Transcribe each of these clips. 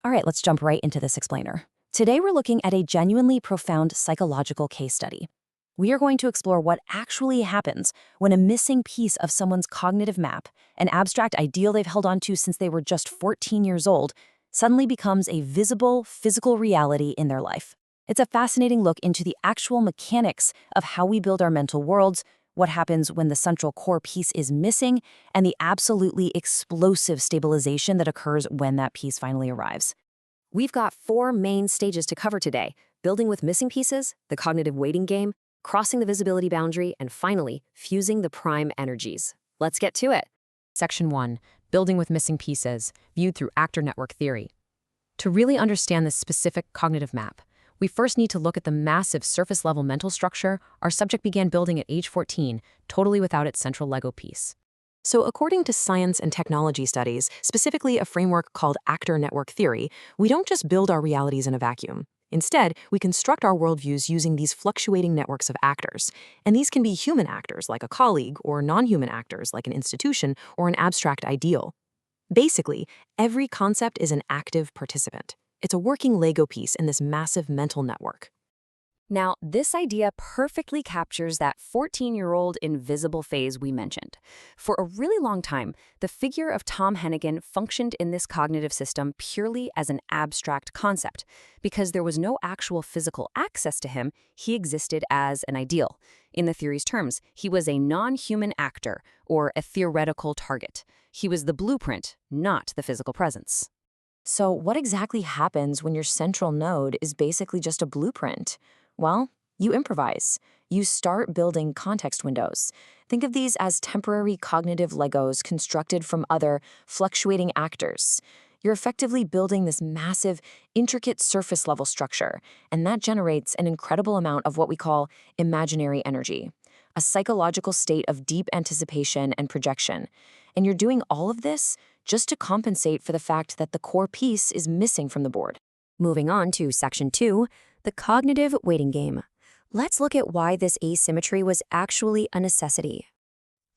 All right, let's jump right into this explainer. Today we're looking at a genuinely profound psychological case study. We are going to explore what actually happens when a missing piece of someone's cognitive map, an abstract ideal they've held on to since they were just 14 years old, suddenly becomes a visible, physical reality in their life. It's a fascinating look into the actual mechanics of how we build our mental worlds, what happens when the central core piece is missing, and the absolutely explosive stabilization that occurs when that piece finally arrives. We've got 4 main stages to cover today: building with missing pieces, the cognitive weighting game, crossing the visibility boundary, and finally, fusing the prime energies. Let's get to it. Section 1. Building with missing pieces, viewed through actor network theory. To really understand this specific cognitive map, we first need to look at the massive surface-level mental structure our subject began building at age 14, totally without its central Lego piece. So according to science and technology studies, specifically a framework called actor network theory, we don't just build our realities in a vacuum. Instead, we construct our worldviews using these fluctuating networks of actors. And these can be human actors, like a colleague, or non-human actors, like an institution or an abstract ideal. Basically, every concept is an active participant. It's a working Lego piece in this massive mental network. Now, this idea perfectly captures that 14-year-old invisible phase we mentioned. For a really long time, the figure of Tom Hennigan functioned in this cognitive system purely as an abstract concept. Because there was no actual physical access to him, he existed as an ideal. In the theory's terms, he was a non-human actor, or a theoretical target. He was the blueprint, not the physical presence. So what exactly happens when your central node is basically just a blueprint? Well, you improvise. You start building context windows. Think of these as temporary cognitive Legos constructed from other fluctuating actors. You're effectively building this massive, intricate surface-level structure, and that generates an incredible amount of what we call imaginary energy, a psychological state of deep anticipation and projection. And you're doing all of this just to compensate for the fact that the core piece is missing from the board. Moving on to Section 2, the cognitive weighting game. Let's look at why this asymmetry was actually a necessity.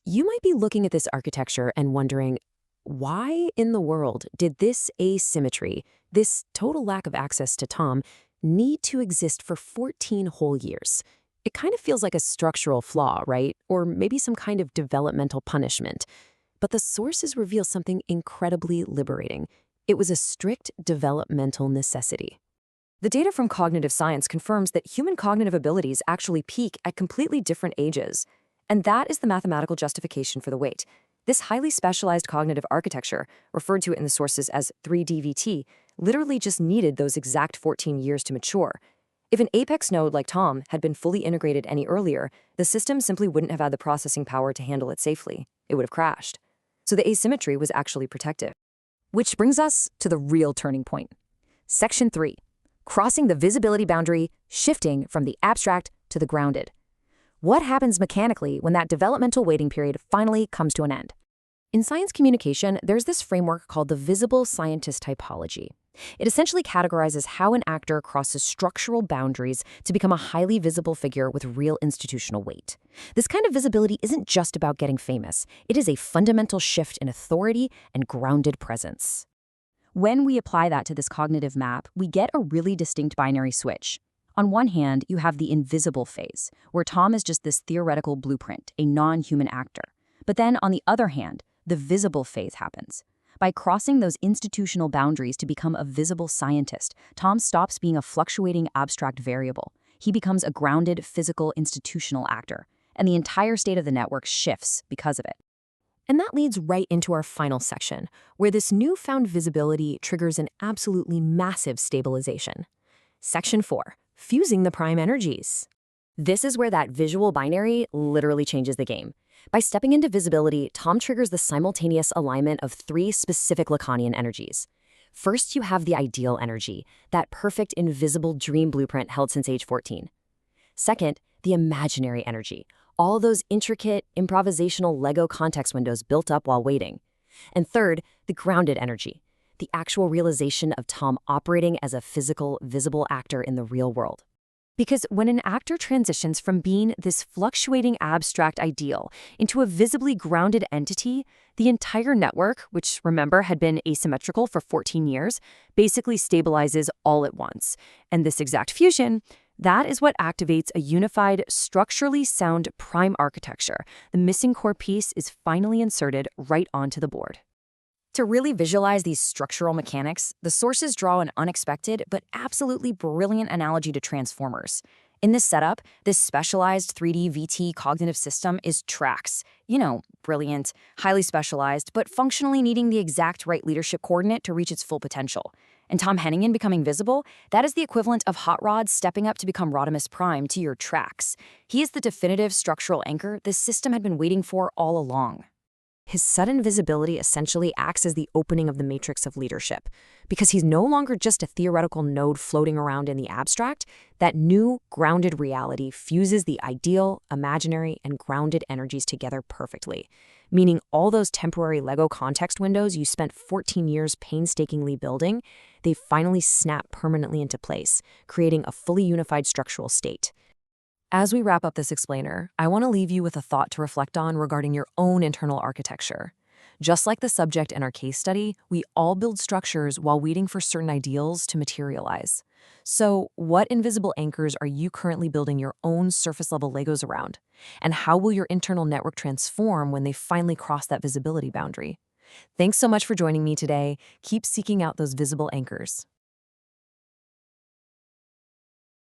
You might be looking at this architecture and wondering, why in the world did this asymmetry, this total lack of access to Tom, need to exist for 14 whole years? It kind of feels like a structural flaw, right? Or maybe some kind of developmental punishment. But the sources reveal something incredibly liberating. It was a strict developmental necessity. The data from cognitive science confirms that human cognitive abilities actually peak at completely different ages. And that is the mathematical justification for the weight. This highly specialized cognitive architecture, referred to in the sources as 3DVT, literally just needed those exact 14 years to mature. If an apex node like Tom had been fully integrated any earlier, the system simply wouldn't have had the processing power to handle it safely. It would have crashed. So the asymmetry was actually protective. Which brings us to the real turning point. Section 3. Crossing the visibility boundary, shifting from the abstract to the grounded. What happens mechanically when that developmental waiting period finally comes to an end? In science communication, there's this framework called the visible scientist typology. It essentially categorizes how an actor crosses structural boundaries to become a highly visible figure with real institutional weight. This kind of visibility isn't just about getting famous. It is a fundamental shift in authority and grounded presence. When we apply that to this cognitive map, we get a really distinct binary switch. On one hand, you have the invisible phase, where Tom is just this theoretical blueprint, a non-human actor. But then, on the other hand, the visible phase happens. By crossing those institutional boundaries to become a visible scientist, Tom stops being a fluctuating abstract variable. He becomes a grounded, physical, institutional actor, and the entire state of the network shifts because of it. And that leads right into our final section, where this newfound visibility triggers an absolutely massive stabilization. Section 4, fusing the prime energies. This is where that visual binary literally changes the game. By stepping into visibility, Tom triggers the simultaneous alignment of 3 specific Lacanian energies. First, you have the ideal energy, that perfect invisible dream blueprint held since age 14. Second, the imaginary energy, all those intricate, improvisational Lego context windows built up while waiting. And third, the grounded energy, the actual realization of Tom operating as a physical, visible actor in the real world. Because when an actor transitions from being this fluctuating abstract ideal into a visibly grounded entity, the entire network, which remember had been asymmetrical for 14 years, basically stabilizes all at once. And this exact fusion, that is what activates a unified, structurally sound prime architecture. The missing core piece is finally inserted right onto the board. To really visualize these structural mechanics, the sources draw an unexpected but absolutely brilliant analogy to transformers. In this setup, this specialized 3D VT cognitive system is tracks. Brilliant, highly specialized, but functionally needing the exact right leadership coordinate to reach its full potential. And Tom Hennigan becoming visible, that is the equivalent of hot rods stepping up to become Rodimus Prime to your tracks. He is the definitive structural anchor this system had been waiting for all along. His sudden visibility essentially acts as the opening of the matrix of leadership. Because he's no longer just a theoretical node floating around in the abstract, that new, grounded reality fuses the ideal, imaginary, and grounded energies together perfectly. Meaning all those temporary Lego context windows you spent 14 years painstakingly building, they finally snap permanently into place, creating a fully unified structural state. As we wrap up this explainer, I want to leave you with a thought to reflect on regarding your own internal architecture. Just like the subject in our case study, we all build structures while waiting for certain ideals to materialize. So, what invisible anchors are you currently building your own surface-level Legos around? And how will your internal network transform when they finally cross that visibility boundary? Thanks so much for joining me today. Keep seeking out those visible anchors.